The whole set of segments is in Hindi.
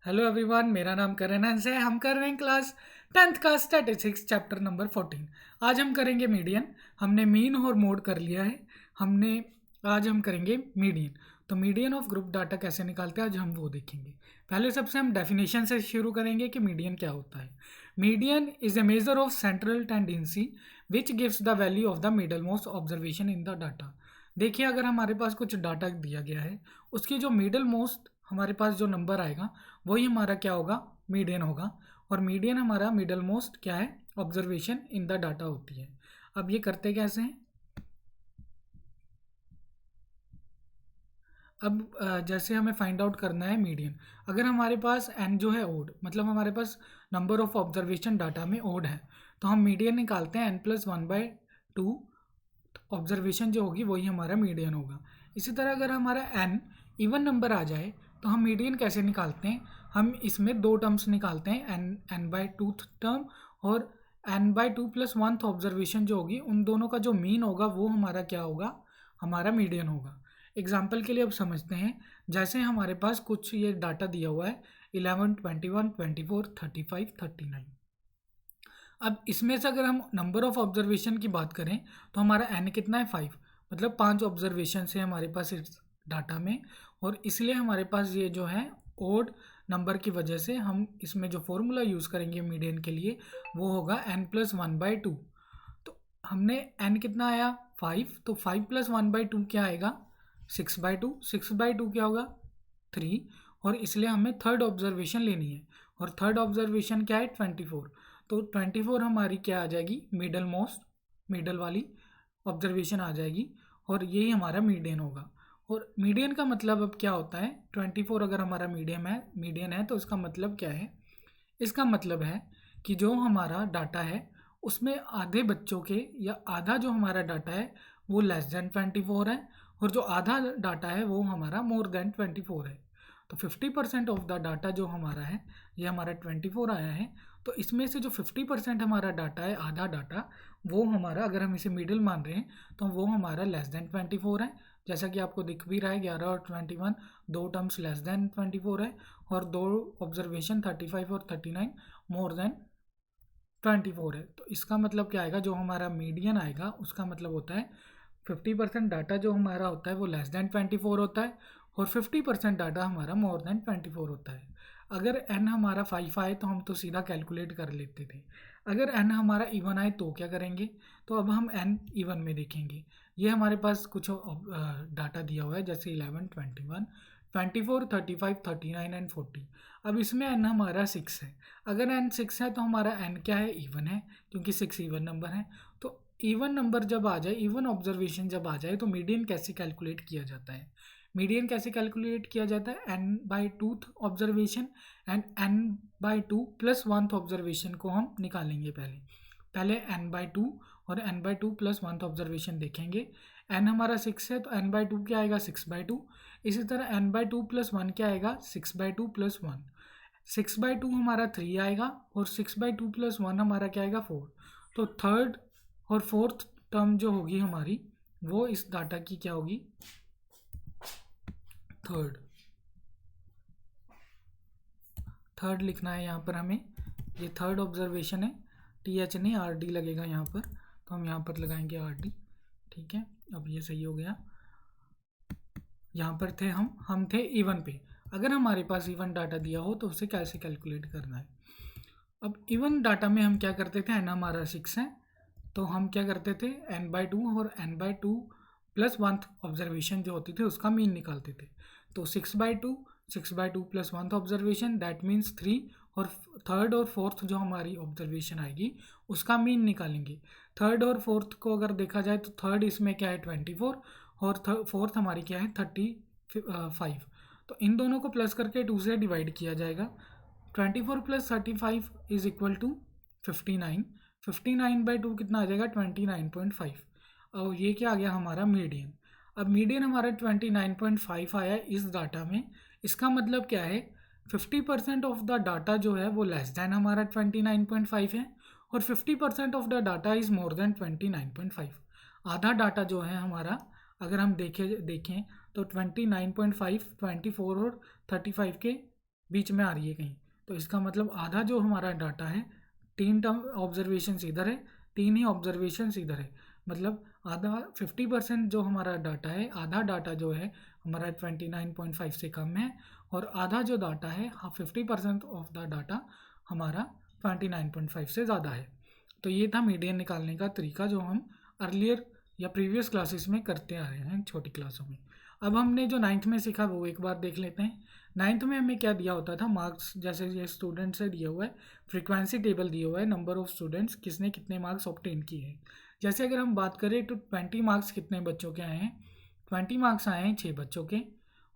हेलो एवरीवन, मेरा नाम करण हंस है। हम कर रहे हैं क्लास 10th का स्टैटिस्टिक्स चैप्टर नंबर 14। आज हम करेंगे मीडियन। हमने मीन और मोड कर लिया है। हमने आज हम करेंगे मीडियन। तो मीडियन ऑफ ग्रुप डाटा कैसे निकालते हैं आज हम वो देखेंगे। पहले सबसे हम डेफिनेशन से शुरू करेंगे कि मीडियन क्या होता है। Median is a measure of central tendency which gives the value of the middle most observation in the data. देखिए, अगर हमारे पास कुछ डाटा दिया गया है, उसकी जो मिडल मोस्ट हमारे पास जो नंबर आएगा वही हमारा क्या होगा, मीडियन होगा। और मीडियन हमारा मिडल मोस्ट क्या है, ऑब्जर्वेशन इन द डाटा होती है। अब ये करते कैसे हैं। अब जैसे हमें फाइंड आउट करना है मीडियन। अगर हमारे पास एन जो है ओड, मतलब हमारे पास नंबर ऑफ ऑब्जर्वेशन डाटा में ओड है, तो हम मीडियन निकालते हैं n+1/2। ऑब्जर्वेशन जो होगी वही हमारा मीडियन होगा। इसी तरह अगर हमारा एन इवन नंबर आ जाए तो हम मीडियन कैसे निकालते हैं। हम इसमें दो टर्म्स निकालते हैं, n/2 टर्म और n/2+1 ऑब्जर्वेशन जो होगी, उन दोनों का जो मीन होगा वो हमारा क्या होगा, हमारा मीडियन होगा। एग्जाम्पल के लिए अब समझते हैं। जैसे हमारे पास कुछ ये डाटा दिया हुआ है 11, 21, 24, 35, 39। अब इसमें से अगर हम नंबर ऑफ ऑब्जर्वेशन की बात करें तो हमारा एन कितना है, 5। मतलब 5 ऑब्जर्वेशन है हमारे पास इस डाटा में। और इसलिए हमारे पास ये जो है ओड नंबर की वजह से हम इसमें जो फॉर्मूला यूज़ करेंगे मीडियन के लिए वो होगा n+1/2। तो हमने n कितना आया, 5। तो 5+1/2 क्या आएगा, 6/2। 6/2 क्या होगा, 3। और इसलिए हमें थर्ड ऑब्जर्वेशन लेनी है। और थर्ड ऑब्जर्वेशन क्या है, 24। तो 24 हमारी क्या आ जाएगी, मिडल मोस्ट, मिडल वाली ऑब्जर्वेशन आ जाएगी। और यही हमारा मीडियन होगा। और मीडियन का मतलब अब क्या होता है, 24 अगर हमारा मीडियन है तो इसका मतलब क्या है। इसका मतलब है कि जो हमारा डाटा है उसमें आधे बच्चों के या आधा जो हमारा डाटा है वो <<24 है, और जो आधा डाटा है वो हमारा <<24 है। तो 50% ऑफ द डाटा जो हमारा है ये हमारा 24 आया है। तो इसमें से जो 50% हमारा डाटा है, आधा डाटा, वो हमारा, अगर हम इसे मिडिल मान रहे हैं तो वो हमारा <<24 है। जैसा कि आपको दिख भी रहा है, 11 और 21 दो टर्म्स <<24 है, और दो ऑब्जर्वेशन 35 और 39 <<24 है। तो इसका मतलब क्या आएगा, जो हमारा मीडियन आएगा उसका मतलब होता है 50% डाटा जो हमारा होता है वो <<24 होता है, और 50% डाटा हमारा <<24 होता है। अगर n हमारा 5 आए तो हम तो सीधा कैलकुलेट कर लेते थे। अगर n हमारा इवन आए तो क्या करेंगे, तो अब हम n इवन में देखेंगे। ये हमारे पास कुछ डाटा दिया हुआ है, जैसे 11, 21, 24, 35, 39 एंड 40। अब इसमें n हमारा 6 है। अगर n 6 है तो हमारा n क्या है, इवन है, क्योंकि 6 इवन नंबर है। तो इवन नंबर जब आ जाए, इवन ऑब्जर्वेशन जब आ जाए, तो मीडियन कैसे कैलकुलेट किया जाता है। मीडियन कैसे कैलकुलेट किया जाता है, n/2 observation and n/2+1 observation को हम निकालेंगे। पहले पहले n/2 और n/2+1 ऑब्जर्वेशन देखेंगे। n हमारा 6 है तो n/2 क्या आएगा, 6/2। इसी तरह n/2+1 क्या आएगा, 6/2+1। 6/2 हमारा 3 आएगा, और 6/2+1 हमारा क्या आएगा, 4। तो थर्ड और फोर्थ टर्म जो होगी हमारी वो इस डाटा की क्या होगी, थर्ड। थर्ड लिखना है यहाँ पर हमें। ये थर्ड ऑब्जर्वेशन है, TH नहीं RD लगेगा यहाँ पर, तो हम यहाँ पर लगाएंगे RD। ठीक है, अब ये सही हो गया। यहाँ पर थे हम थे इवन पे। अगर हमारे पास इवन डाटा दिया हो तो उसे कैसे कैलकुलेट करना है। अब इवन डाटा में हम क्या करते थे, n हमारा 6 है तो हम क्या करते थे, n/2 और n/2+1 ऑब्जर्वेशन जो होती थी उसका मीन निकालते थे। तो 6/2, 6/2+1 ऑब्जर्वेशन दैट मीन्स 3। और थर्ड और फोर्थ जो हमारी ऑब्जर्वेशन आएगी उसका मीन निकालेंगे। थर्ड और फोर्थ को अगर देखा जाए तो थर्ड इसमें क्या है, 24, और फोर्थ हमारी क्या है, 35। तो इन दोनों को प्लस करके 2 से डिवाइड किया जाएगा। 24 + 35 इज इक्वल टू 59। 59/2 कितना आ जाएगा, 29.5। और ये क्या आ गया, हमारा मीडियन। अब मीडियन हमारा 29.5 आया इस डाटा में। इसका मतलब क्या है, 50% ऑफ द डाटा जो है वो लेस देन हमारा 29.5 है, और 50% of the data is more than 29.5। आधा डाटा जो है हमारा, अगर हम देखें तो 29.5, 24 और 35 के बीच में आ रही है कहीं, तो इसका मतलब आधा जो हमारा डाटा है, 3 टर्म ऑब्जर्वेशन इधर है, 3 ही ऑब्जर्वेशन इधर है, मतलब आधा 50% जो हमारा डाटा है, आधा डाटा जो है हमारा 29.5 से कम है, और आधा जो डाटा है 50% ऑफ द डाटा हमारा 29.5 से ज़्यादा है। तो ये था मीडियन निकालने का तरीका जो हम अर्लियर या प्रीवियस क्लासेस में करते आ रहे हैं छोटी क्लासों में। अब हमने जो 9th में सीखा वो एक बार देख लेते हैं। 9th में हमें क्या दिया होता था, मार्क्स जैसे ये स्टूडेंट से दिया हुआ है, फ्रीक्वेंसी टेबल दिया हुआ है, नंबर ऑफ स्टूडेंट्स किसने कितने मार्क्स ऑब्टेन किए हैं। जैसे अगर हम बात करें तो 20 मार्क्स कितने बच्चों के आए हैं, 20 मार्क्स आए हैं 6 बच्चों के,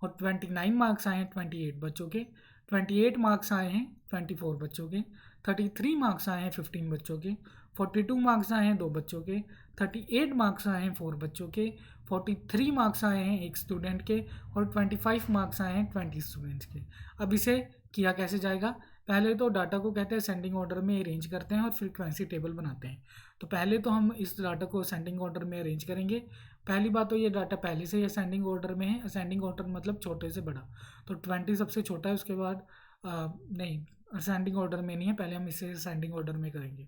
और 29 मार्क्स आए हैं 28 बच्चों के, 28 मार्क्स आए हैं 24 बच्चों के, 33 मार्क्स आए हैं 15 बच्चों के, 42 मार्क्स आए हैं 2 बच्चों के, 38 मार्क्स आए हैं 4 बच्चों के, 43 मार्क्स आए हैं 1 स्टूडेंट के, और 25 मार्क्स आए हैं 20 स्टूडेंट्स के। अब इसे किया कैसे जाएगा, पहले तो डाटा को कहते हैं असेंडिंग ऑर्डर में अरेंज करते हैं और फ्रीक्वेंसी टेबल बनाते हैं। तो पहले तो हम इस डाटा को असेंडिंग ऑर्डर में अरेंज करेंगे। पहली बात तो ये डाटा पहले से ही असेंडिंग ऑर्डर में है, असेंडिंग ऑर्डर मतलब छोटे से बड़ा, तो 20 सबसे छोटा है, उसके बाद नहीं असेंडिंग ऑर्डर में नहीं है, पहले हम इसे असेंडिंग ऑर्डर में करेंगे।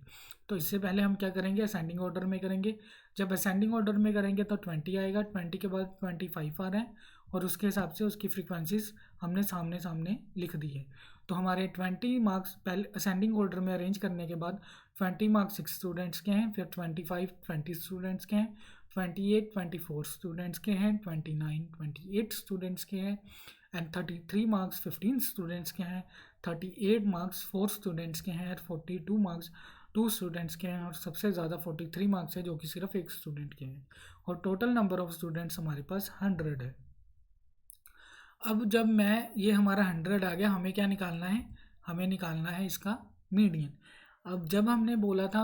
तो इससे पहले हम क्या करेंगे, असेंडिंग ऑर्डर में करेंगे। जब असेंडिंग ऑर्डर में करेंगे तो 20 आएगा, 20 के बाद 25 आ रहा है, और उसके हिसाब से उसकी फ्रीक्वेंसीज हमने सामने सामने लिख दी है। तो हमारे 20 मार्क्स पहले असेंडिंग ऑर्डर में अरेंज करने के बाद 20 मार्क्स 6 स्टूडेंट्स के हैं, फिर 25 20 स्टूडेंट्स के हैं, 28 24 स्टूडेंट्स के हैं, 29 28 स्टूडेंट्स के हैं, एंड 33 मार्क्स 15 स्टूडेंट्स के हैं, 38 मार्क्स 4 स्टूडेंट्स के हैं, 42 मार्क्स 2 स्टूडेंट्स के हैं, और सबसे ज़्यादा 43 मार्क्स है जो कि सिर्फ एक स्टूडेंट के हैं, और टोटल नंबर ऑफ स्टूडेंट्स हमारे पास 100 है। अब जब मैं ये हमारा 100 आ गया, हमें क्या निकालना है, हमें निकालना है इसका मीडियन। अब जब हमने बोला था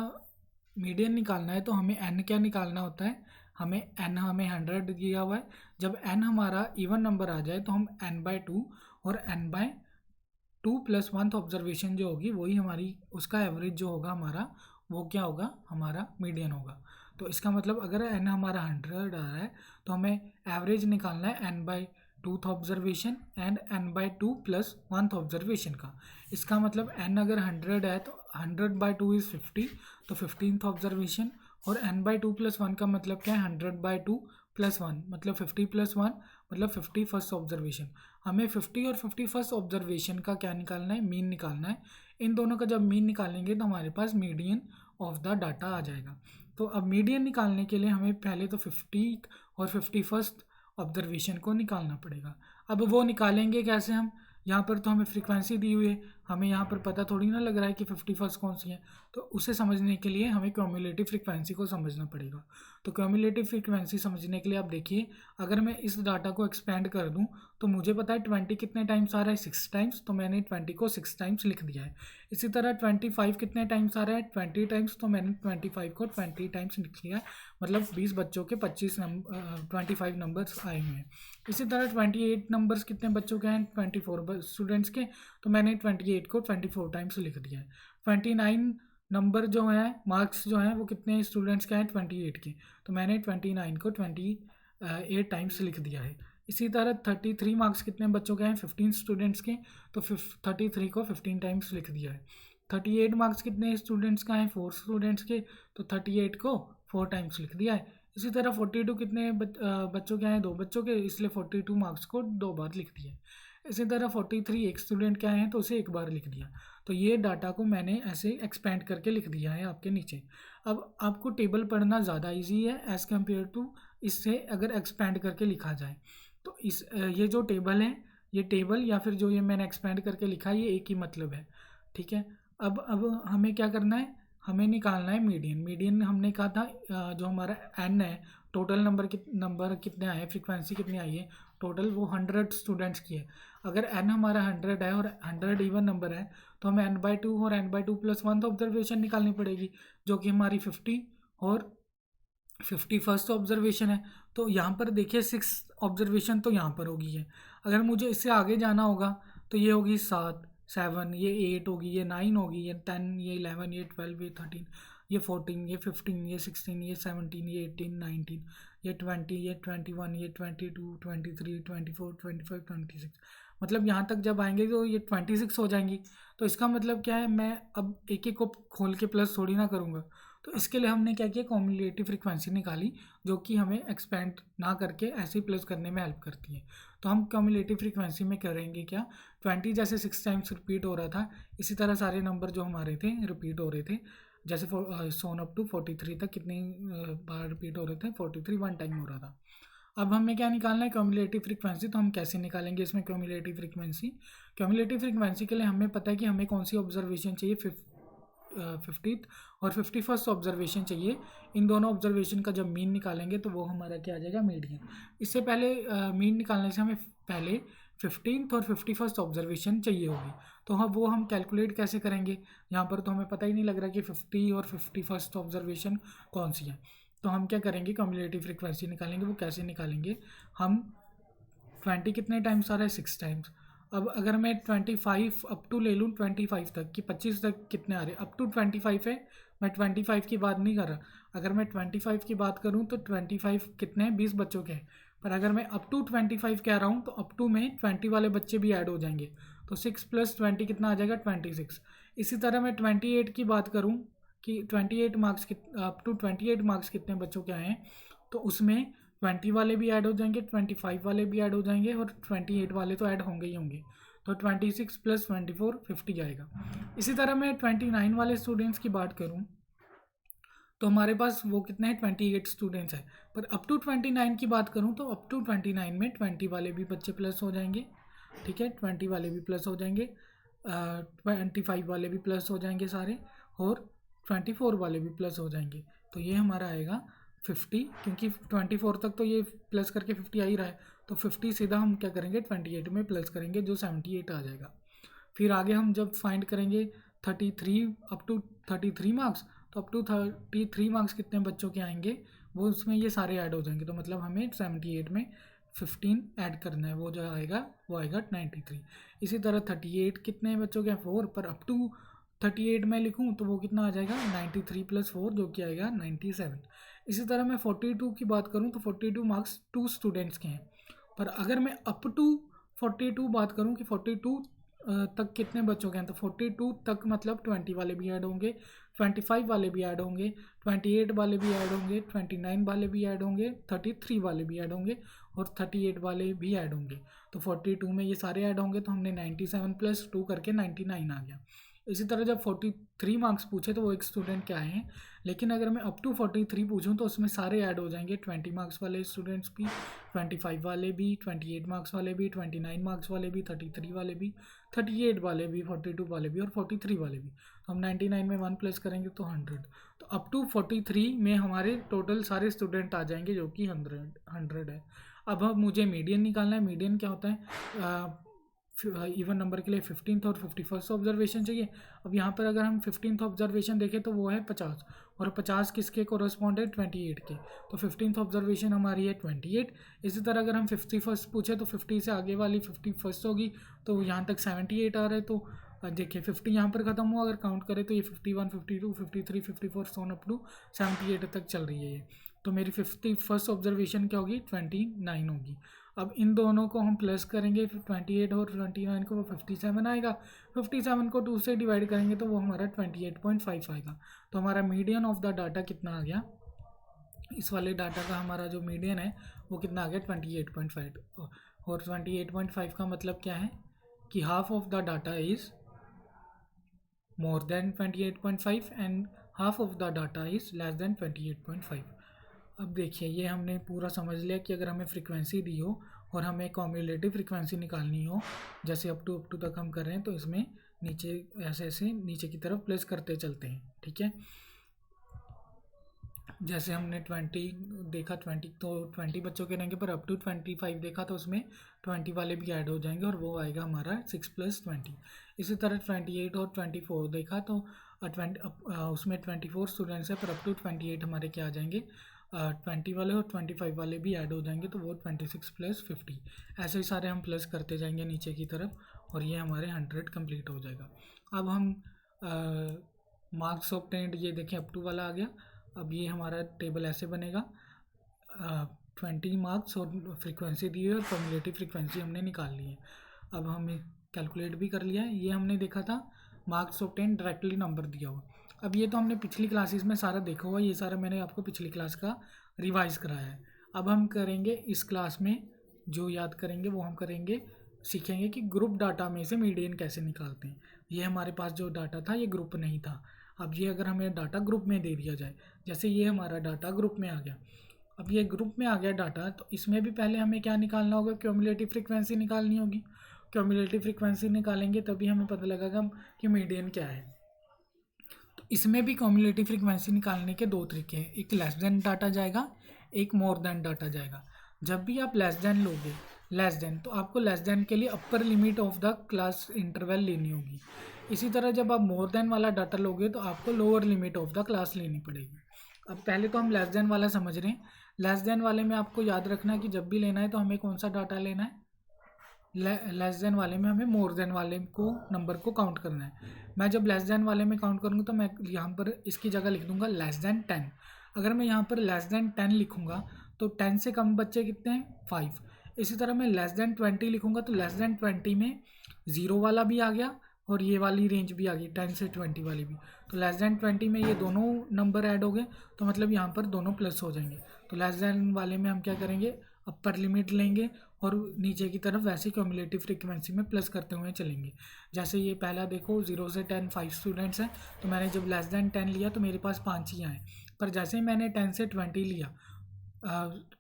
मीडियन निकालना है तो हमें एन क्या निकालना होता है, हमें एन हमें 100 दिया हुआ है। जब एन हमारा इवन नंबर आ जाए तो हम n/2 और n/2 प्लस 1th ऑब्जर्वेशन जो होगी वही हमारी उसका एवरेज जो होगा हमारा, वो क्या होगा, हमारा मीडियन होगा। तो इसका मतलब अगर एन हमारा 100 आ रहा है तो हमें एवरेज निकालना है n/2th observation and n/2 plus 1th observation का। इसका मतलब n अगर 100 है तो 100/2 इज़ 50, तो 15th ऑब्जर्वेशन, और n/2 प्लस 1 का मतलब क्या है, 100/2 प्लस 1 मतलब 50 प्लस 1 मतलब 50 फर्स्ट ऑब्जर्वेशन। हमें 50 और 50 फर्स्ट ऑब्जर्वेशन का क्या निकालना है, मीन निकालना है। इन दोनों का जब मीन निकालेंगे तो हमारे पास मीडियन ऑफ द डाटा आ जाएगा। तो अब मीडियन निकालने के लिए हमें पहले तो 50 और 50 फर्स्ट ऑब्जर्वेशन को निकालना पड़ेगा। अब वो निकालेंगे कैसे हम, यहाँ पर तो हमें फ्रीक्वेंसी दी हुई है, हमें यहाँ पर पता थोड़ी ना लग रहा है कि 50 फर्स्ट कौन सी है, तो उसे समझने के लिए हमें क्यूमुलेटिव फ्रीक्वेंसी को समझना पड़ेगा। तो क्यूमुलेटिव फ्रीक्वेंसी समझने के लिए आप देखिए, अगर मैं इस डाटा को एक्सपेंड कर दूँ तो मुझे पता है 20 कितने टाइम्स आ रहा है, 6 टाइम्स, तो मैंने 20 को 6 टाइम्स लिख दिया है। इसी तरह 25 कितने टाइम्स आ रहा है, 20 टाइम्स, तो मैंने 25 को 20 टाइम्स लिख लिया है, मतलब 20 बच्चों के 25 नंबर्स आए हुए हैं। इसी तरह 28 नंबर्स कितने बच्चों के हैं, 24 स्टूडेंट्स के, तो मैंने 28 को 24 टाइम्स लिख दिया है। 29 नंबर जो है, मार्क्स जो हैं वो कितने स्टूडेंट्स के हैं, 28 के, तो मैंने 29 को 28 टाइम्स लिख दिया है। इसी तरह 33 मार्क्स कितने बच्चों के हैं, 15 स्टूडेंट्स के, तो 33 को 15 टाइम्स लिख दिया है। 38 मार्क्स कितने स्टूडेंट्स का है, 4 स्टूडेंट्स के, तो 38 को 4 टाइम्स लिख दिया है। इसी तरह 42 कितने बच्चों के हैं, 2 बच्चों के, इसलिए 42 मार्क्स को 2 बार लिख दिया है। इसी तरह 43 एक स्टूडेंट के आए हैं तो उसे 1 बार लिख दिया। तो ये डाटा को मैंने ऐसे एक्सपेंड करके लिख दिया है आपके नीचे। अब आपको टेबल पढ़ना ज़्यादा इजी है एज़ कम्पेयर टू इससे अगर एक्सपेंड करके लिखा जाए। तो ये जो टेबल है, ये टेबल या फिर जो ये मैंने एक्सपेंड करके लिखा है, ये एक ही मतलब है, ठीक है। अब हमें क्या करना है, हमें निकालना है मीडियन। मीडियन हमने कहा था जो हमारा एन है, टोटल नंबर कितने आए, फ्रीक्वेंसी कितनी आई है टोटल, वो 100 स्टूडेंट्स की है। अगर एन हमारा 100 है और 100 इवन नंबर है तो हमें n/2 और n/2 प्लस 1 ऑब्जर्वेशन निकालनी पड़ेगी, जो कि हमारी 50 और 50 फर्स्ट ऑब्जर्वेशन है। तो यहाँ पर देखिए 6 ऑब्जर्वेशन तो यहाँ पर होगी है। अगर मुझे इससे आगे जाना होगा तो ये होगी 7 ये 8 होगी, ये 9 होगी, ये 10, ये 11, ये 12, ये 13, ये 14, ये 15, ये 16, ये 17, ये 18, 19, ये 20, ये 21, ये 22, 23, 24, 25, 26, मतलब यहाँ तक जब आएंगे तो ये 26 हो जाएंगी। तो इसका मतलब क्या है, मैं अब एक एक को खोल के प्लस थोड़ी ना करूँगा। तो इसके लिए हमने क्या किया, कॉम्युलेटिव फ्रीक्वेंसी निकाली, जो कि हमें एक्सपेंड ना करके ऐसे ही प्लस करने में हेल्प करती है। तो हम कॉम्युलेटिव फ्रीक्वेंसी में करेंगे क्या, 20 जैसे 6 टाइम्स रिपीट हो रहा था, इसी तरह सारे नंबर जो हमारे थे रिपीट हो रहे थे। जैसे सोन अप टू 43 तक कितनी बार रिपीट हो रहे थे, 43 वन टाइम हो रहा था। अब हमें क्या निकालना है, क्यूमुलेटिव फ्रीक्वेंसी। तो हम कैसे निकालेंगे इसमें क्यूमुलेटिव फ्रीक्वेंसी। क्यूमुलेटिव फ्रीक्वेंसी के लिए हमें पता है कि हमें कौन सी ऑब्जर्वेशन चाहिए, 50th और 51st ऑब्जर्वेशन चाहिए। इन दोनों ऑब्जर्वेशन का जब मीन निकालेंगे तो वो हमारा क्या आ जाएगा, मीडियन। इससे पहले मीन निकालने से हमें पहले 15th और 51st ऑब्जर्वेशन चाहिए होगी। तो हम वो हम कैलकुलेट कैसे करेंगे, यहाँ पर तो हमें पता ही नहीं लग रहा कि 50 और 51st ऑब्जर्वेशन कौन सी है। तो हम क्या करेंगे, कम्युलेटिव फ्रीक्वेंसी निकालेंगे। वो कैसे निकालेंगे, हम 20 कितने टाइम्स आ रहा है, 6 टाइम्स। अब अगर मैं 25 अप टू ले लूँ 25 तक कि 25 तक कितने आ रहे हैं, अप टू 25 है, मैं 25 की बात नहीं कर रहा। अगर मैं 25 की बात करूँ तो 25 कितने हैं, 20 बच्चों के हैं। पर अगर मैं अप टू 25 कह रहा हूँ तो अप टू में 20 वाले बच्चे भी ऐड हो जाएंगे। तो 6 + 20 कितना आ जाएगा, 26। इसी तरह मैं 28 की बात करूँ कि 28 मार्क्स अप टू 28 मार्क्स कितने बच्चों के आए हैं, तो उसमें 20 वाले भी ऐड हो जाएंगे, 25 वाले भी ऐड हो जाएंगे और 28 वाले तो ऐड होंगे ही होंगे। तो 26 + 24 50 आएगा। इसी तरह मैं 29 वाले स्टूडेंट्स की बात करूं तो हमारे पास वो कितने हैं, 28 स्टूडेंट्स हैं। पर अप टू 29 की बात करूं तो अप टू 29 में 20 वाले भी बच्चे प्लस हो जाएंगे, ठीक है, 20 वाले भी प्लस हो जाएंगे, 25 वाले भी प्लस हो जाएंगे सारे, और 24 वाले भी प्लस हो जाएंगे। तो ये हमारा आएगा 50, क्योंकि 24 तक तो ये प्लस करके 50 आ ही रहा है। तो 50 सीधा हम क्या करेंगे, 28 में प्लस करेंगे, जो 78 आ जाएगा। फिर आगे हम जब फाइंड करेंगे 33 अप टू 33 मार्क्स, तो अप टू 33 मार्क्स कितने बच्चों के आएंगे, वो उसमें ये सारे ऐड हो जाएंगे। तो मतलब हमें 78 में 15 ऐड करना है, वो जो आएगा वो आएगा 93। इसी तरह 38 कितने बच्चों के हैं, 4, पर अप टू 38 में लिखूँ तो वो कितना आ जाएगा, 93 + 4 जो कि आएगा 97। इसी तरह मैं 42 की बात करूँ तो 42 मार्क्स 2 स्टूडेंट्स के हैं। पर अगर मैं अप टू 42 बात करूँ कि 42 तक कितने बच्चों के हैं, तो 42 तक मतलब 20 वाले भी ऐड होंगे, 25 वाले भी ऐड होंगे, 28 वाले भी ऐड होंगे, 29 वाले भी ऐड होंगे, 33 वाले भी ऐड होंगे और 38 वाले भी ऐड होंगे। तो 42 में ये सारे ऐड होंगे, तो हमने 97 + 2 करके 99 आ गया। इसी तरह जब 43 मार्क्स पूछे तो वो एक स्टूडेंट के आए हैं, लेकिन अगर मैं अप टू 43 पूछूं तो उसमें सारे ऐड हो जाएंगे, 20 मार्क्स वाले स्टूडेंट्स भी, 25 वाले भी, 28 मार्क्स वाले भी, 29 मार्क्स वाले भी, 33 वाले भी, 38 वाले भी, 42 वाले भी और 43 वाले भी। तो हम 99 में 1 प्लस करेंगे तो 100। तो अप टू 43 में हमारे टोटल सारे स्टूडेंट आ जाएंगे, जो कि 100 है। अब मुझे मीडियन निकालना है। मीडियन क्या होता है, इवन नंबर के लिए 15th और 51st ऑब्जर्वेशन चाहिए। अब यहाँ पर अगर हम 15th ऑब्जर्वेशन देखें तो वो है 50, और 50 किसके कोरस्पॉन्ड है, 28 के। तो 15th ऑब्जर्वेशन हमारी है 28। इसी तरह अगर हम 51st पूछे तो 50 से आगे वाली 51st होगी, तो यहाँ तक 78 आ रहा है। तो देखिए 50 यहाँ पर ख़त्म हुआ, अगर काउंट करें तो ये 51, 52, 53, 54 सोन अप टू 78 तक चल रही है ये। तो मेरी 51st ऑब्जर्वेशन क्या होगी, 29 होगी। अब इन दोनों को हम प्लस करेंगे, 28 और 29 को, वो 57 आएगा। 57 को 2 से डिवाइड करेंगे तो वो हमारा 28.5 आएगा। तो हमारा मीडियन ऑफ द डाटा कितना आ गया, इस वाले डाटा का हमारा जो मीडियन है वो कितना आ गया, 28.5। और 28.5 का मतलब क्या है कि half of the data is more than 28.5 and half of the data is less than 28.5। अब देखिए ये हमने पूरा समझ लिया कि अगर हमें फ्रीक्वेंसी दी हो और हमें कॉम्युलेटिव फ्रीक्वेंसी निकालनी हो, जैसे अप टू तक हम कर रहे हैं, तो इसमें नीचे ऐसे ऐसे नीचे की तरफ प्लेस करते चलते हैं, ठीक है। जैसे हमने 20 देखा, 20 तो 20 बच्चों के रहेंगे, पर अप टू 25 देखा तो उसमें 20 वाले भी ऐड हो जाएंगे और वो आएगा हमारा 6 + 20। इसी तरह 28 और 24 देखा तो उसमें 24 स्टूडेंट्स है, पर अप टू 28 हमारे क्या आ जाएंगे, 20 वाले और 25 वाले भी ऐड हो जाएंगे, तो वो 26 + 50। ऐसे ही सारे हम प्लस करते जाएंगे नीचे की तरफ, और ये हमारे 100 कंप्लीट हो जाएगा। अब हम मार्क्स ऑब्टेन्ड, ये देखें अप टू वाला आ गया। अब ये हमारा टेबल ऐसे बनेगा, 20 मार्क्स और फ्रीक्वेंसी दी है और कम्युलेटिव फ्रीक्वेंसी हमने निकाल ली है। अब हमें कैलकुलेट भी कर लिया है। ये हमने देखा था मार्क्स ऑब्टेन डायरेक्टली नंबर दिया हुआ। अब ये तो हमने पिछली क्लासेस में सारा देखा हुआ, ये सारा मैंने आपको पिछली क्लास का रिवाइज कराया है। अब हम करेंगे इस क्लास में जो याद करेंगे वो हम करेंगे, सीखेंगे कि ग्रुप डाटा में से मीडियन कैसे निकालते हैं। ये हमारे पास जो डाटा था ये ग्रुप नहीं था। अब ये अगर हमें डाटा ग्रुप में दे दिया जाए, जैसे ये हमारा डाटा ग्रुप में आ गया, अब ये ग्रुप में आ गया डाटा, तो इसमें भी पहले हमें क्या निकालना होगा, क्यूमुलेटिव फ्रीक्वेंसी निकालनी होगी। क्यूमुलेटिव फ्रीक्वेंसी निकालेंगे तभी हमें पता लगेगा कि मीडियन क्या है। तो इसमें भी क्यूमुलेटिव फ्रीक्वेंसी निकालने के दो तरीके हैं, एक लेस देन डाटा जाएगा, एक मोर देन डाटा जाएगा। जब भी आप लेस देन लोगे, लेस देन, तो आपको लेस देन के लिए upper limit of the class interval लेनी होगी। इसी तरह जब आप मोर देन वाला डाटा लोगे तो आपको lower limit of the class लेनी पड़ेगी। अब पहले तो हम लेस देन वाला समझ रहे हैं। लेस देन वाले में आपको याद रखना है कि जब भी लेना है तो हमें कौन सा डाटा लेना है, लेस देन वाले में हमें मोर देन वाले को नंबर को काउंट करना है। मैं जब लेस देन वाले में काउंट करूँगा तो मैं यहाँ पर इसकी जगह लिख दूंगा लेस देन 10। अगर मैं यहाँ पर लेस देन 10 लिखूँगा तो 10 से कम बच्चे कितने हैं, 5। इसी तरह मैं लेस देन 20 लिखूँगा तो लेस देन 20 में 0 वाला भी आ गया और ये वाली रेंज भी आ गई 10 से 20 वाली भी। तो लेस देन 20 में ये दोनों नंबर ऐड हो गए, तो मतलब यहाँ पर दोनों प्लस हो जाएंगे। तो लेस देन वाले में हम क्या करेंगे, अपर लिमिट लेंगे और नीचे की तरफ वैसे क्यूमुलेटिव फ्रीक्वेंसी में प्लस करते हुए चलेंगे। जैसे ये पहला देखो 0 से 10 5 स्टूडेंट्स हैं, तो मैंने जब लेस देन 10 लिया तो मेरे पास 5 ही आए। पर जैसे ही मैंने 10 से 20 लिया,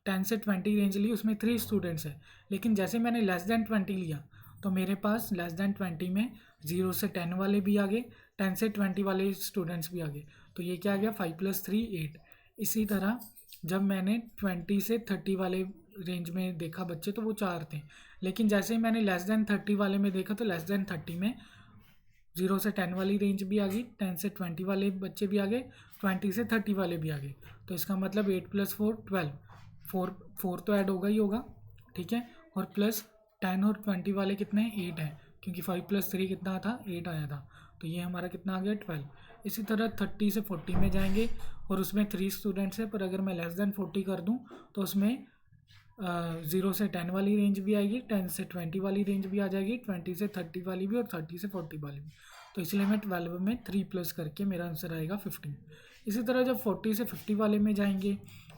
10 से 20 रेंज ली, उसमें 3 स्टूडेंट्स हैं। लेकिन जैसे मैंने लेस देन 20 लिया तो मेरे पास लेस देन 20 में 0 से 10 वाले भी आ गए, 10 से 20 वाले स्टूडेंट्स भी आ गए। तो ये क्या आ गया, 5 + 3 8। इसी तरह जब मैंने 20 से 30 वाले रेंज में देखा बच्चे तो वो 4 थे। लेकिन जैसे ही मैंने लेस देन 30 वाले में देखा तो लेस देन 30 में 0 से 10 वाली रेंज भी आ गई, 10 से 20 वाले बच्चे भी आ गए, 20 से 30 वाले भी आ गए। तो इसका मतलब 8 + 4 12, 4 तो ऐड होगा ही होगा, ठीक है। और प्लस 10 और 20 वाले कितने हैं, 8 हैं, क्योंकि 5 + 3 कितना था, 8 आया था। तो ये हमारा कितना आ गया, 12। इसी तरह 30 से 40 में जाएंगे और उसमें 3 स्टूडेंट्स हैं, पर अगर मैं लेस देन 40 कर दूं तो उसमें 0 से 10 वाली रेंज भी आएगी, 10 से 20 वाली रेंज भी आ जाएगी, 20 से 30 वाली भी और 30 से 40 वाली भी। तो इसलिए मैं 12 में 3 प्लस करके मेरा आंसर आएगा 15। इसी तरह जब 40 से 50 वाले में जाएंगे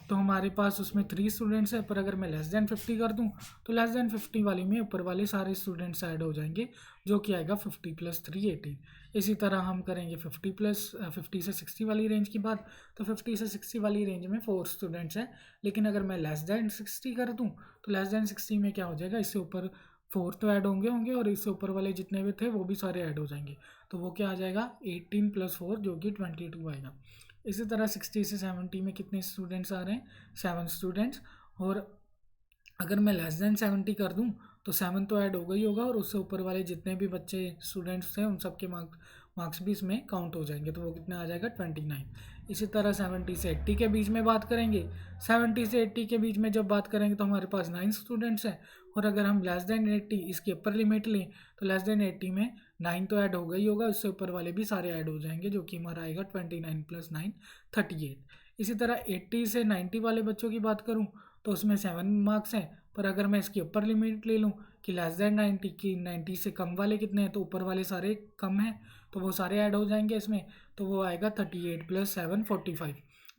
तो हमारे पास उसमें 3 स्टूडेंट्स हैं, पर अगर मैं लेस देन 50 कर दूं तो लेस देन 50 वाली में ऊपर वाले सारे स्टूडेंट्स ऐड हो जाएंगे, जो कि आएगा 50 + 3 18। इसी तरह हम करेंगे 50 से 60 वाली रेंज की बात, तो 50 से 60 वाली रेंज में 4 स्टूडेंट्स हैं। लेकिन अगर मैं लेस देन 60 कर दूं तो लेस देन 60 में क्या हो जाएगा, इससे ऊपर 4 तो ऐड होंगे और इससे ऊपर वाले जितने भी थे वो भी सारे ऐड हो जाएंगे। तो वो क्या आ जाएगा, 18 + 4 जो कि 22 आएगा। इसी तरह 60 से 70 में कितने स्टूडेंट्स आ रहे हैं, 7 स्टूडेंट्स। और अगर मैं लेस देन 70 कर दूं तो 7 तो ऐड होगा ही होगा और उससे ऊपर वाले जितने भी बच्चे स्टूडेंट्स थे उन सब के मार्क्स भी इसमें काउंट हो जाएंगे। तो वो कितना आ जाएगा, 29। इसी तरह 70 से 80 के बीच में बात करेंगे। 70 से 80 के बीच में जब बात करेंगे तो हमारे पास 9 स्टूडेंट्स हैं, और अगर हम लेस देन 80 इसकी अपर लिमिट लें तो लेस देन 80 में 9 तो ऐड होगा ही होगा, उससे ऊपर वाले भी सारे ऐड हो जाएंगे, जो कि हमारा आएगा 29 + 9 38। इसी तरह 80 से 90 वाले बच्चों की बात करूँ तो उसमें 7 मार्क्स हैं, पर अगर मैं इसकी अपर लिमिट ले लूँ कि लेस देन 90 की 90 से कम वाले कितने हैं, तो ऊपर वाले सारे कम हैं, तो वो सारे ऐड हो जाएंगे इसमें, तो वो आएगा 38 + 7 45।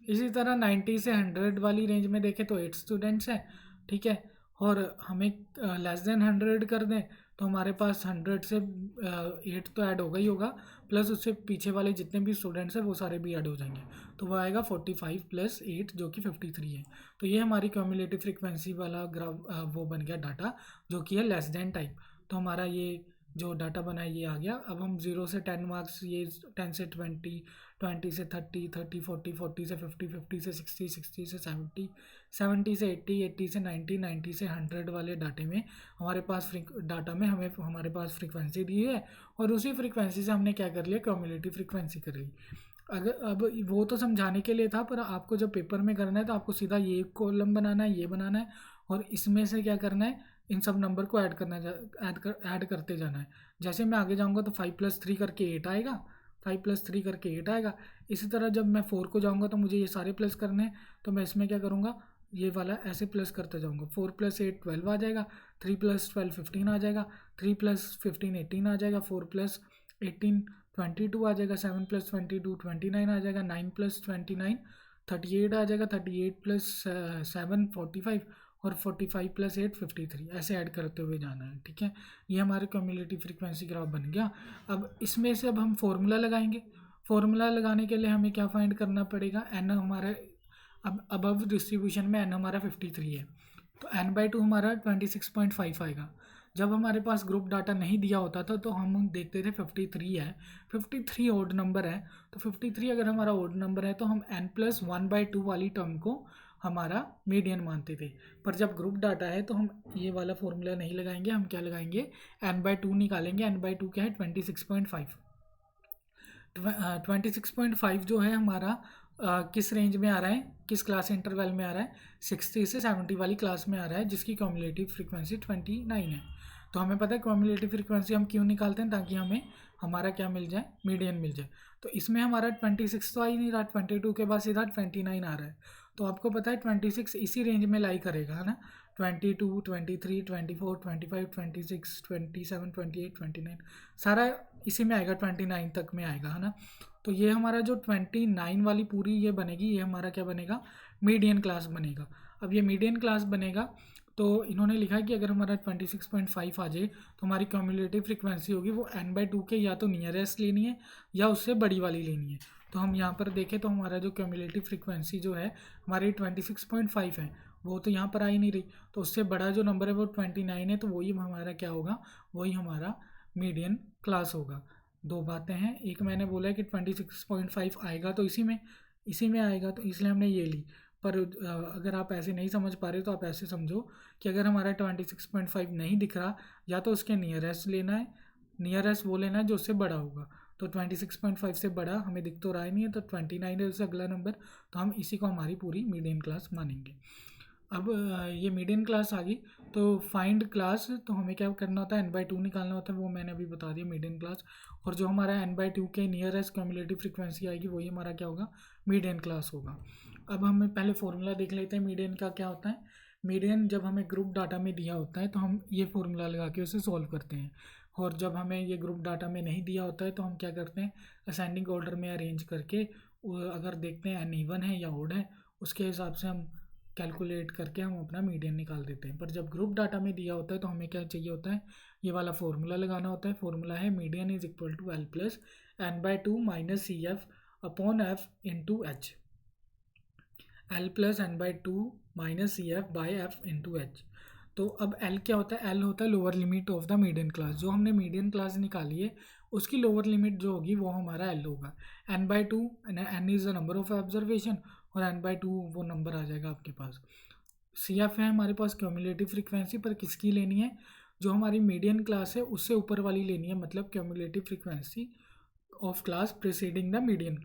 इसी तरह 90 से 100 वाली रेंज में देखें तो 8 स्टूडेंट्स हैं, ठीक है। और हमें लेस देन 100 कर दें तो हमारे पास 100 से 8 तो ऐड होगा ही होगा, प्लस उससे पीछे वाले जितने भी स्टूडेंट्स हैं वो सारे भी ऐड हो जाएंगे। तो वो आएगा 45 + 8 जो कि 53 है। तो ये हमारी क्यूमुलेटिव फ्रीक्वेंसी वाला ग्राफ वो बन गया डाटा, जो कि है लेस देन टाइप। तो हमारा ये जो डाटा बना है ये आ गया। अब हम 0 से 10 मार्क्स, ये 10 से 20, 20 से 30, 30 40, 40 से 50, 50 से 60, 60 से 70, 70 से 80, 80 से 90, 90 से 100 वाले डाटे में हमारे पास डाटा में हमारे पास फ्रीक्वेंसी दी है, और उसी फ्रीक्वेंसी से हमने क्या कर लिया, क्यूमुलेटिव फ्रीक्वेंसी कर ली। अगर अब वो तो समझाने के लिए था, पर आपको जब पेपर में करना है तो आपको सीधा ये कॉलम बनाना है, ये बनाना है, और इसमें से क्या करना है, इन सब नंबर को ऐड करते जाना है। जैसे मैं आगे जाऊंगा तो 5 + 3 करके 8 आएगा, 5 + 3 करके 8 आएगा। इसी तरह जब मैं 4 को जाऊंगा तो मुझे ये सारे प्लस करने हैं, तो मैं इसमें क्या करूँगा, ये वाला ऐसे प्लस करते जाऊंगा। 4 + 8 12 आ जाएगा, 3 + 12 15 आ जाएगा, 3 + 15 18 आ जाएगा, 4 + 18 22 आ जाएगा, 7 + 22 29 आ जाएगा, 9 + 29 38 आ जाएगा, 38 + 7 45 और 45 + 8 53, ऐसे ऐड करते हुए जाना है। ठीक है, ये हमारे क्यूमुलेटिव फ्रीक्वेंसी ग्राफ बन गया। अब इसमें से अब हम फॉर्मूला लगाएंगे। फॉर्मूला लगाने के लिए हमें क्या फाइंड करना पड़ेगा, एन हमारा अब अबव डिस्ट्रीब्यूशन में एन हमारा 53 है, तो n/2 हमारा 26.5 आएगा। जब हमारे पास ग्रुप डाटा नहीं दिया होता था तो हम देखते थे 53 है, 53 ओड नंबर है, तो 53 अगर हमारा ओड नंबर है तो हम n+1/2 वाली टर्म को हमारा मीडियन मानते थे। पर जब ग्रुप डाटा है तो हम ये वाला फॉर्मूला नहीं लगाएंगे, हम क्या लगाएंगे, n/2 निकालेंगे। n/2 क्या है, 26.5। 26.5 जो है हमारा किस रेंज में आ रहा है, किस क्लास इंटरवल में आ रहा है, 60 से 70 वाली क्लास में आ रहा है, जिसकी क्यूमुलेटिव फ्रीक्वेंसी 29 है। तो हमें पता है क्यूमुलेटिव फ्रीक्वेंसी हम क्यों निकालते हैं, ताकि हमें हमारा क्या मिल जाए, मीडियन मिल जाए। तो इसमें हमारा 26 तो आ ही नहीं रहा, 22 के बाद सीधा 29 आ रहा है। तो आपको पता है 26 इसी रेंज में लाई करेगा, है ना। 22 23 24 25 26 27 28 29 सारा इसी में आएगा, 29 तक में आएगा, है ना। तो ये हमारा जो 29 वाली पूरी ये बनेगी, ये हमारा क्या बनेगा, मीडियन क्लास बनेगा। अब ये मीडियन क्लास बनेगा तो इन्होंने लिखा कि अगर हमारा 26.5 आ जाए तो हमारी क्यूमुलेटिव फ्रीक्वेंसी होगी वो n/2 के या तो नियरेस्ट लेनी है या उससे बड़ी वाली लेनी है। तो हम यहाँ पर देखें तो हमारा जो क्यूमुलेटिव फ्रीक्वेंसी जो है हमारी 26.5 है, वो तो यहाँ पर आ ही नहीं रही। तो उससे बड़ा जो नंबर है वो 29 है, तो वही हमारा क्या होगा, वही हमारा मीडियन क्लास होगा। दो बातें हैं, एक मैंने बोला है कि 26.5 आएगा तो इसी में आएगा, तो इसलिए हमने ये ली। पर अगर आप ऐसे नहीं समझ पा रहे तो आप ऐसे समझो कि अगर हमारा 26.5 नहीं दिख रहा, या तो उसके नियरेस्ट लेना है, नियरेस्ट वो लेना है जो उससे बड़ा होगा। तो 26.5 से बड़ा हमें दिख तो रहा ही नहीं है, तो 29 है उससे अगला नंबर, तो हम इसी को हमारी पूरी मीडियन क्लास मानेंगे। अब ये मीडियन क्लास आ गई, तो फाइंड क्लास, तो हमें क्या करना होता है, n/2 निकालना होता है, वो मैंने अभी बता दिया मीडियन क्लास। और जो हमारा n/2 के नियरेस्ट क्यूमुलेटिव फ्रीक्वेंसी आएगी वही हमारा क्या होगा, मीडियन क्लास होगा। अब हमें पहले फॉर्मूला देख लेते हैं मीडियन का क्या होता है। मीडियन जब हमें ग्रुप डाटा में दिया होता है तो हम ये फॉर्मूला लगा के उसे सॉल्व करते हैं, और जब हमें ये ग्रुप डाटा में नहीं दिया होता है तो हम क्या करते हैं, असेंडिंग ऑर्डर में अरेंज करके अगर देखते हैं n इवन है या ओड है, उसके हिसाब से हम कैलकुलेट करके हम अपना मीडियन निकाल देते हैं। पर जब ग्रुप डाटा में दिया होता है तो हमें क्या चाहिए होता है, ये वाला फॉर्मूला लगाना होता है। फॉर्मूला है median is equal to L plus n/2 minus CF upon F into H। L plus n/2 minus CF by F into H। तो अब L क्या होता है, L होता है lower limit of the median class. जो हमने मीडियन क्लास निकाली है उसकी लोअर लिमिट जो होगी वो हमारा L होगा। n/2 n is the number of observation, और n/2 वो नंबर आ जाएगा आपके पास। CF है हमारे पास क्यूमुलेटिव फ्रीक्वेंसी, पर किसकी लेनी है, जो हमारी मीडियन क्लास है उससे ऊपर वाली लेनी है, मतलब cumulative frequency of class preceding the median.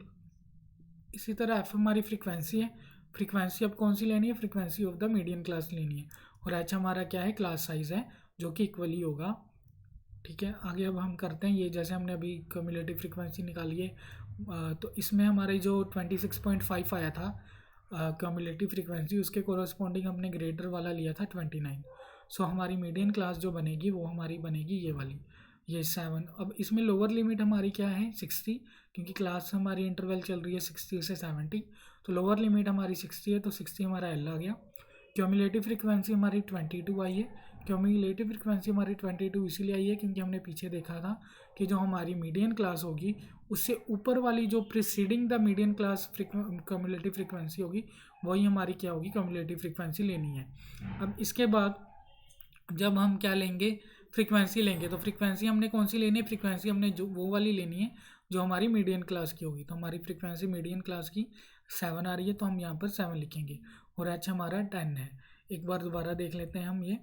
इसी तरह F हमारी फ्रीक्वेंसी है, फ्रीक्वेंसी अब कौन सी लेनी है, frequency of the median class लेनी है। और H हमारा क्या है, क्लास साइज़ है, जो कि इक्वली होगा। ठीक है, आगे अब हम करते हैं ये, जैसे हमने अभी क्यूमुलेटिव फ्रीक्वेंसी निकाली है, तो इसमें हमारी जो 26.5 आया था क्यूमुलेटिव फ्रीक्वेंसी, उसके कोरस्पॉन्डिंग हमने ग्रेटर वाला लिया था 29। सो हमारी मीडियन क्लास जो बनेगी वो हमारी बनेगी ये वाली, ये 7। अब इसमें लोअर लिमिट हमारी क्या है, 60, क्योंकि क्लास हमारी इंटरवल चल रही है 60 से 70, तो लोअर लिमिट हमारी 60 है, तो 60 हमारा L आ गया। क्यूमुलेटिव फ्रीक्वेंसी हमारी 22 आई है। क्यूमुलेटिव फ्रीक्वेंसी हमारी 22 इसीलिए आई है क्योंकि हमने पीछे देखा था कि जो हमारी मीडियन क्लास होगी उससे ऊपर वाली जो preceding the median class cumulative frequency होगी वही हमारी क्या होगी, क्यूमुलेटिव फ्रीक्वेंसी लेनी है। अब इसके बाद जब हम क्या लेंगे, फ्रीक्वेंसी लेंगे, तो फ्रीक्वेंसी हमने कौन सी लेनी है, फ्रीक्वेंसी हमने जो वो वाली लेनी है जो हमारी मीडियन क्लास की होगी। तो हमारी फ्रीक्वेंसी मीडियन क्लास की 7 आ रही है, तो हम यहाँ पर 7 लिखेंगे, और H हमारा 10 है। एक बार दोबारा देख लेते हैं हम, ये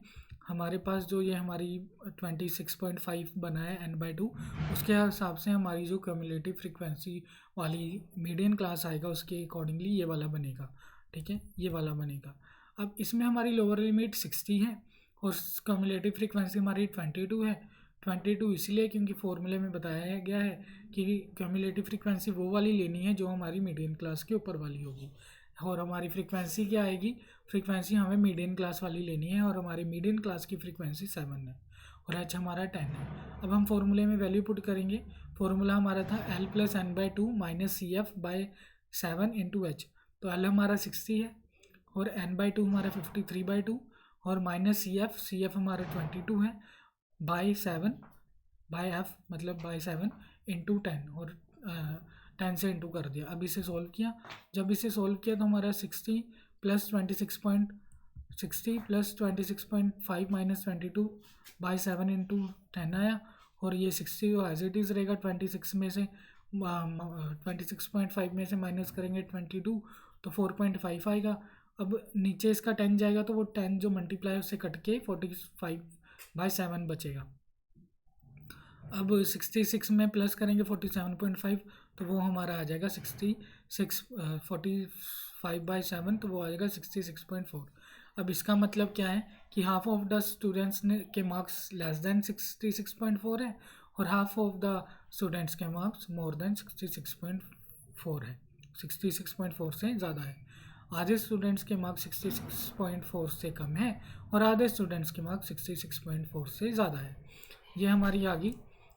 हमारे पास जो ये हमारी 26.5 बना है n/2, उसके हिसाब से हमारी जो क्यूमुलेटिव फ्रीक्वेंसी वाली मीडियन क्लास आएगा उसके अकॉर्डिंगली ये वाला बनेगा। ठीक है, ये वाला बनेगा। अब इसमें हमारी लोअर लिमिट 60 है और क्यूमुलेटिव फ्रीक्वेंसी हमारी 22 है। 22 इसलिए क्योंकि फॉर्मूले में बताया गया है कि क्यूमुलेटिव फ्रीक्वेंसी वो वाली लेनी है जो हमारी मीडियन क्लास के ऊपर वाली होगी। और हमारी फ्रीक्वेंसी क्या आएगी, फ्रीक्वेंसी हमें मीडियन क्लास वाली लेनी है, और हमारी मीडियन क्लास की फ्रीक्वेंसी 7 है। और h हमारा 10 है। अब हम फॉर्मूले में वैल्यू पुट करेंगे। फॉर्मूला हमारा था L + n/2 - CF/7 × h। तो L हमारा 60 है और n/2 हमारा 53/2 और माइनस सी एफ हमारा 22 है बाई 7 बाई एफ मतलब बाई 7 इंटू 10 और 10 से इंटू कर दिया। अब इसे सोल्व किया। जब इसे सोल्व किया तो हमारा 60 + 26.5 - 22 बाई 7 इंटू 10 आया और ये 60 एज इट इज़ रहेगा। 26 में से 26.5 में से माइनस करेंगे 22 तो 4.5 आएगा। अब नीचे इसका 10 जाएगा तो वो 10 जो मल्टीप्लाई उससे कट के 45/7 बचेगा। अब 66 में प्लस करेंगे 47.5 तो वो हमारा आ जाएगा 45/7 तो वो आ जाएगा 66.4। अब इसका मतलब क्या है कि हाफ ऑफ द स्टूडेंट्स ने के मार्क्स लेस देन 66.4 है और हाफ ऑफ द स्टूडेंट्स के मार्क्स मोर देन 66.4 है, 66.4 से ज़्यादा है। आधे स्टूडेंट्स के मार्क्स 66.4 से कम है और आधे स्टूडेंट्स के मार्क्स 66.4 से ज़्यादा है। ये हमारी आ गई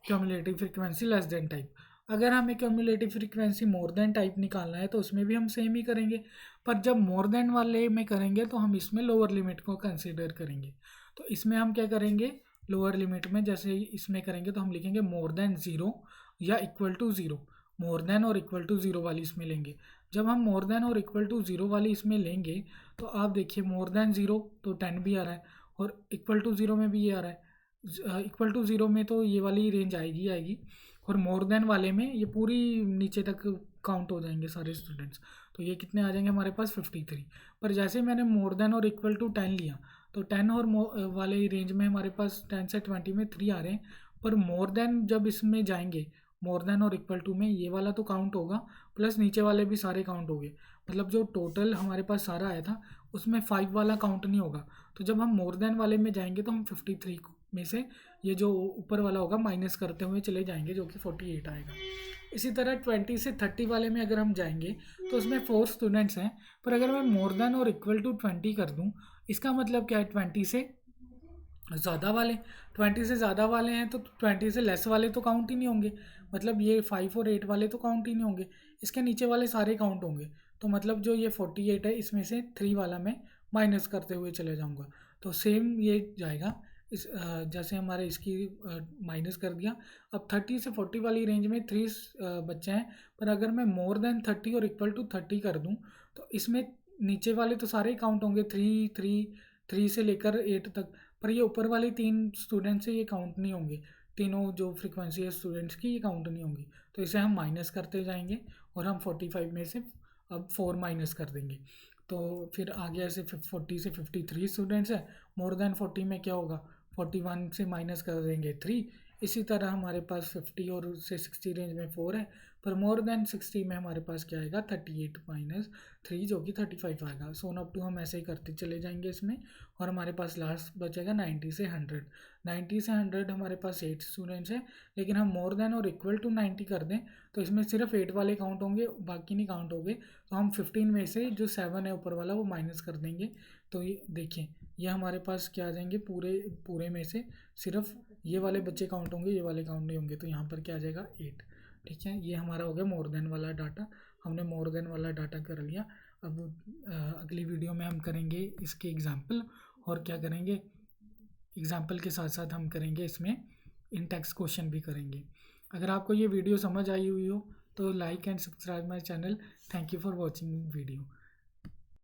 cumulative frequency less than type. अगर हमें cumulative frequency more than type निकालना है तो उसमें भी हम सेम ही करेंगे, पर जब मोर देन वाले में करेंगे तो हम इसमें लोअर लिमिट को कंसीडर करेंगे। तो इसमें हम क्या करेंगे, लोअर लिमिट में जैसे इसमें करेंगे तो हम लिखेंगे मोर देन 0 या इक्वल टू 0। मोर देन और इक्वल टू 0 वाली इसमें लेंगे। जब हम मोर देन और इक्वल टू 0 वाली इसमें लेंगे तो आप देखिए मोर देन 0 तो 10 भी आ रहा है और इक्वल टू 0 में भी ये आ रहा है। इक्वल टू 0 में तो ये वाली रेंज आएगी और मोर देन वाले में ये पूरी नीचे तक काउंट हो जाएंगे सारे स्टूडेंट्स। तो ये कितने आ जाएंगे हमारे पास 53। पर जैसे मैंने मोर देन और इक्वल टू 10 लिया तो 10 और वाले रेंज में हमारे पास 10 से 20 में 3 आ रहे हैं। पर मोर देन जब इसमें जाएंगे मोर देन और इक्वल टू में ये वाला तो काउंट होगा प्लस नीचे वाले भी सारे काउंट हो गए। मतलब जो टोटल हमारे पास सारा आया था उसमें 5 वाला काउंट नहीं होगा। तो जब हम मोर देन वाले में जाएंगे तो हम 53 में से ये जो ऊपर वाला होगा माइनस करते हुए चले जाएंगे जो कि 48 आएगा। इसी तरह 20 से 30 वाले में अगर हम जाएंगे तो उसमें 4 स्टूडेंट्स हैं। पर अगर मैं मोर देन और इक्वल टू 20 कर दूं इसका मतलब क्या है, 20 से ज़्यादा वाले 20 से ज़्यादा वाले हैं तो 20 से लेस वाले तो काउंट ही नहीं होंगे। मतलब ये 5 और 8 वाले तो काउंट ही नहीं होंगे, इसके नीचे वाले सारे काउंट होंगे। तो मतलब जो ये 48 है इसमें से 3 वाला मैं माइनस करते हुए चले जाऊंगा। तो सेम ये जाएगा इस जैसे हमारे इसकी माइनस कर दिया। अब 30 से 40 वाली रेंज में 3 बच्चे हैं। पर अगर मैं मोर देन 30 और इक्वल टू 30 कर दूं तो इसमें नीचे वाले तो सारे काउंट होंगे 3 से लेकर 8 तक। पर ये ऊपर वाले 3 स्टूडेंट्स से ये काउंट नहीं होंगे, तीनों जो फ्रीक्वेंसी है स्टूडेंट्स की ये काउंट नहीं होंगी। तो इसे हम माइनस करते जाएंगे और हम 45 में से अब 4 माइनस कर देंगे। तो फिर आगे ऐसे 40 से 53 स्टूडेंट्स है। मोर देन 40 में क्या होगा, 41 से माइनस कर देंगे 3। इसी तरह हमारे पास 50 और उससे 60 रेंज में 4 है। पर मोर देन 60 में हमारे पास क्या आएगा 38 माइनस 3 जो कि 35 आएगा। सो अप टू हम ऐसे ही करते चले जाएंगे इसमें और हमारे पास लास्ट बचेगा 90 से 100। 90 से 100 हमारे पास 8 स्टूडेंट्स हैं। लेकिन हम मोर देन और इक्वल टू 90 कर दें तो इसमें सिर्फ 8 वाले काउंट होंगे, बाकी नहीं काउंट होंगे। तो हम 15 में से जो 7 है ऊपर वाला वो माइनस कर देंगे। तो ये देखिए ये हमारे पास क्या आ जाएंगे, पूरे में से सिर्फ ये वाले बच्चे काउंट होंगे, ये वाले काउंट नहीं होंगे। तो यहाँ पर क्या आ जाएगा 8। ठीक है, ये हमारा हो गया मोर देन वाला डाटा। हमने मोर देन वाला डाटा कर लिया। अब अगली वीडियो में हम करेंगे इसके एग्जाम्पल और क्या करेंगे, एग्जाम्पल के साथ साथ हम करेंगे इसमें इन टेक्स्ट क्वेश्चन भी करेंगे। अगर आपको ये वीडियो समझ आई हुई हो तो like and subscribe my channel. Thank you for watching video.